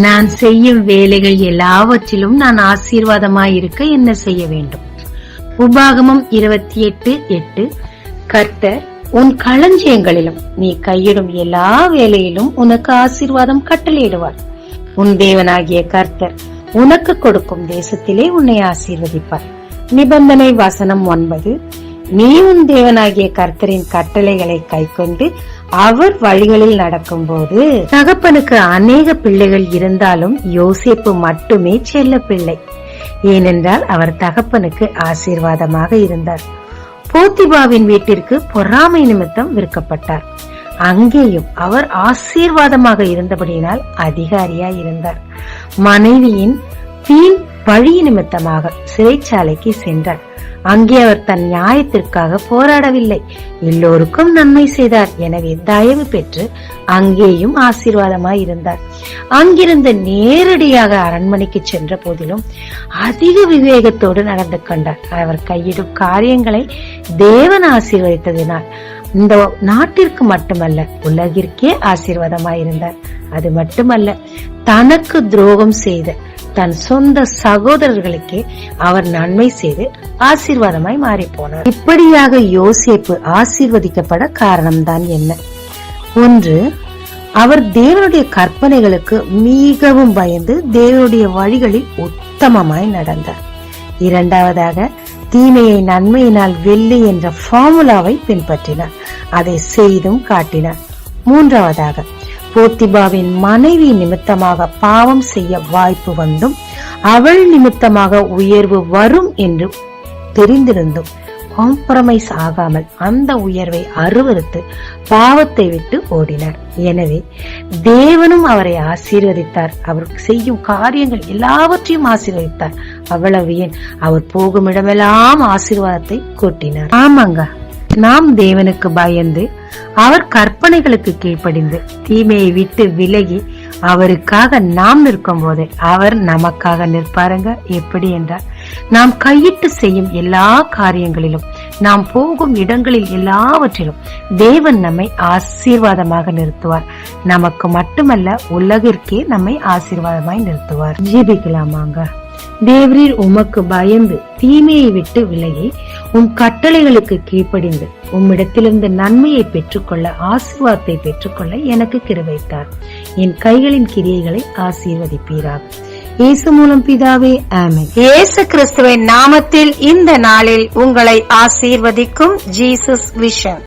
நான் செய்யும் வேலைகள் எல்லாவற்றிலும் நான் ஆசீர்வாதமாயிருக்க என்ன செய்ய வேண்டும்? உபாகமம் 28:8. கர்த்தர் உன் களஞ்சியங்களிலும் நீ கையிடும் எல்லா வேலையிலும் உனக்கு ஆசீர்வாதம் கட்டளையிடுவார். உன் தேவனாகிய கர்த்தர் உனக்கு கொடுக்கும் தேசத்திலே உன்னை ஆசீர்வதிப்பார். நிபந்தனை வசனம் 9. நீ உன் தேவனாகிய கர்த்தரின் கட்டளைகளை கைக்கொண்டு அவர் வழிகளில் நடக்கும் போது. தகப்பனுக்கு அநேக பிள்ளைகள் இருந்தாலும் யோசேப்பு மட்டுமே செல்ல பிள்ளை. ஏனென்றால் அவர் தகப்பனுக்கு ஆசீர்வாதமாக இருந்தார். போத்திபாவின் வீட்டிற்கு பொறாமை நிமித்தம் விற்கப்பட்டார். அங்கேயும் அவர் ஆசீர்வாதமாக இருந்தபடியினால் அதிகாரியாய் இருந்தார். மனைவியின் வீண் பழி நிமித்தமாக சிறைச்சாலைக்கு சென்றார். அங்கே அவர் தன் நியாயத்திற்காக போராடவில்லை, எல்லோருக்கும் நன்மை செய்தார். எனவே தயவு பெற்று அங்கேயும் ஆசீர்வாதமாய் இருந்தார். அங்கிருந்து நேரடியாக அரண்மனைக்கு சென்ற போதிலும் அதிக விவேகத்தோடு நடந்து கொண்டார். அவர் கையிடும் காரியங்களை தேவன் ஆசீர்வதித்ததினால் இந்த நாட்டிற்கு மட்டுமல்ல உலகிற்கே ஆசீர்வாதமாயிருந்தார். அது மட்டுமல்ல, தனக்கு துரோகம் செய்த தன் சொந்த சகோதரர்களுக்கே அவர் நன்மை செய்து ஆசீர்வாதமாய் மாறி போனார். இப்படியாக யோசேப்பு ஆசீர்வதிக்கப்பட காரணம்தான் என்ன? ஒன்று, அவர் தேவனுடைய கற்பனைகளுக்கு மிகவும் பயந்து தேவனுடைய வழிகளில் உத்தமமாய் நடந்தார். இரண்டாவதாக, தீமையை நன்மையினால் வெல்லு என்ற ஃபார்முலாவை பின்பற்றினார். அதை செய்தும் காட்டினார். மூன்றாவதாக, போத்திபாவின் மனைவி நிமித்தமாக பாவம் செய்ய வாய்ப்பு வந்தும் அவள் நிமித்தமாக உயர்வு வரும் என்று தெரிந்திருந்தும் காம்ப்ரமைஸ் ஆகாமல் அந்த உயர்வை அருவருத்து பாவத்தை விட்டு ஓடினார். எனவே தேவனும் அவரை ஆசீர்வதித்தார். அவர் செய்யும் காரியங்கள் எல்லாவற்றையும் ஆசீர்வதித்தார். அவ்வளவு ஏன், அவர் போகும் இடமெல்லாம் ஆசீர்வாதத்தை கூட்டினார். ஆமாங்க, நாம் தேவனுக்கு பயந்து அவர் கற்பனைகளுக்கு கீழ்ப்படிந்து தீமையை விட்டு விலகி அவருக்காக நாம் நிற்கும் போது அவர் நமக்காக நிற்பாருங்க. எப்படி என்றால், நாம் கையிட்டு செய்யும் எல்லா காரியங்களிலும், நாம் போகும் இடங்களில் எல்லாவற்றிலும் தேவன் நம்மை ஆசீர்வாதமாக நிறுத்துவார். நமக்கு மட்டுமல்ல, உலகிற்கே நம்மை ஆசீர்வாதமாய் நிறுத்துவார். ஜெபிக்கலாமாங்க. தேவரீர் உமக்கு பயந்து தீமையை விட்டு விலகி உம் கட்டளைகளுக்கு கீழ்ப்படிந்து உம்மிடத்திலிருந்து நன்மையை பெற்றுக்கொள்ள, ஆசீர்வாதத்தை பெற்றுக்கொள்ள எனக்கு கிருபைத்தார். என் கைகளின் கிரியைகளை ஆசீர்வதிப்பீராக. இயேசு மூலம் பிதாவே, ஆமென். இயேசு கிறிஸ்துவின் நாமத்தில் இந்த நாளில் உங்களை ஆசீர்வதிக்கும் ஜீசஸ் விஷன்.